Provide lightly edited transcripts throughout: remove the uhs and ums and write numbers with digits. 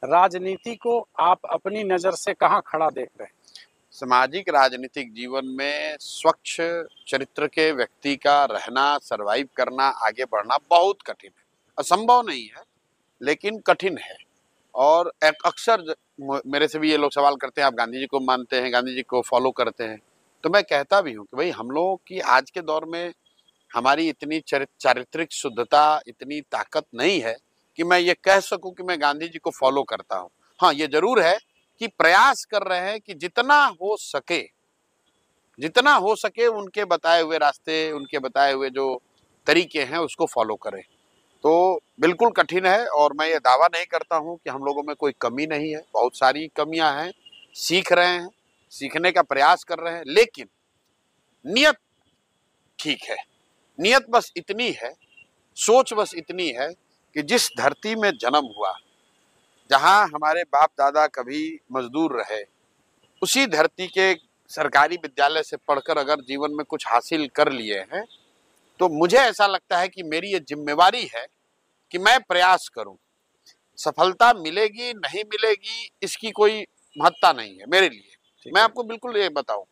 राजनीति को आप अपनी नज़र से कहाँ खड़ा देख रहे हैं? सामाजिक राजनीतिक जीवन में स्वच्छ चरित्र के व्यक्ति का रहना, सर्वाइव करना, आगे बढ़ना बहुत कठिन है। असंभव नहीं है, लेकिन कठिन है। और अक्सर मेरे से भी ये लोग सवाल करते हैं, आप गांधी जी को मानते हैं, गांधी जी को फॉलो करते हैं? तो मैं कहता भी हूँ कि भाई हम लोगों की आज के दौर में हमारी इतनी चारित्रिक शुद्धता, इतनी ताकत नहीं है कि मैं ये कह सकूं कि मैं गांधी जी को फॉलो करता हूं। हाँ, ये जरूर है कि प्रयास कर रहे हैं कि जितना हो सके उनके बताए हुए रास्ते, उनके बताए हुए जो तरीके हैं उसको फॉलो करें। तो बिल्कुल कठिन है, और मैं ये दावा नहीं करता हूं कि हम लोगों में कोई कमी नहीं है। बहुत सारी कमियां हैं, सीख रहे हैं, सीखने का प्रयास कर रहे हैं, लेकिन नियत ठीक है। नियत बस इतनी है, सोच बस इतनी है कि जिस धरती में जन्म हुआ, जहां हमारे बाप दादा कभी मजदूर रहे, उसी धरती के सरकारी विद्यालय से पढ़कर अगर जीवन में कुछ हासिल कर लिए हैं, तो मुझे ऐसा लगता है कि मेरी ये जिम्मेवारी है कि मैं प्रयास करूं। सफलता मिलेगी नहीं मिलेगी इसकी कोई महत्ता नहीं है मेरे लिए। मैं आपको बिल्कुल ये बताऊं,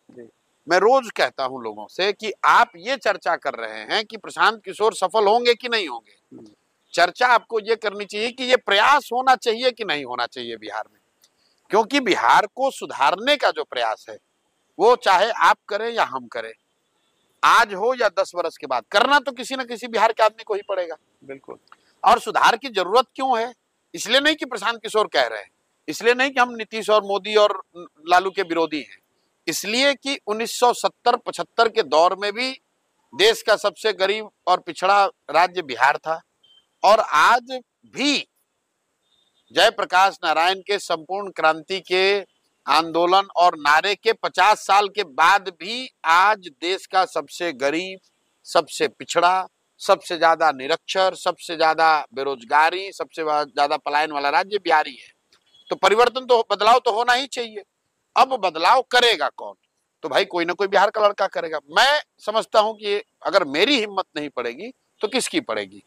मैं रोज कहता हूं लोगों से कि आप ये चर्चा कर रहे हैं कि प्रशांत किशोर सफल होंगे कि नहीं होंगे। चर्चा आपको ये करनी चाहिए कि ये प्रयास होना चाहिए कि नहीं होना चाहिए बिहार में। क्योंकि बिहार को सुधारने का जो प्रयास है, वो चाहे आप करें या हम करें, आज हो या 10 वर्ष के बाद, करना तो किसी न किसी बिहार के आदमी को ही पड़ेगा। बिल्कुल। और सुधार की जरूरत क्यों है? इसलिए नहीं कि प्रशांत किशोर कह रहे हैं, इसलिए नहीं कि हम नीतीश और मोदी और लालू के विरोधी हैं, इसलिए कि 1970-75 के दौर में भी देश का सबसे गरीब और पिछड़ा राज्य बिहार था, और आज भी जयप्रकाश नारायण के संपूर्ण क्रांति के आंदोलन और नारे के 50 साल के बाद भी आज देश का सबसे गरीब, सबसे पिछड़ा, सबसे ज्यादा निरक्षर, सबसे ज्यादा बेरोजगारी, सबसे ज्यादा पलायन वाला राज्य बिहार ही है। तो परिवर्तन तो, बदलाव तो होना ही चाहिए। अब बदलाव करेगा कौन? तो भाई कोई ना कोई बिहार का लड़का करेगा। मैं समझता हूं कि अगर मेरी हिम्मत नहीं पड़ेगी तो किसकी पड़ेगी।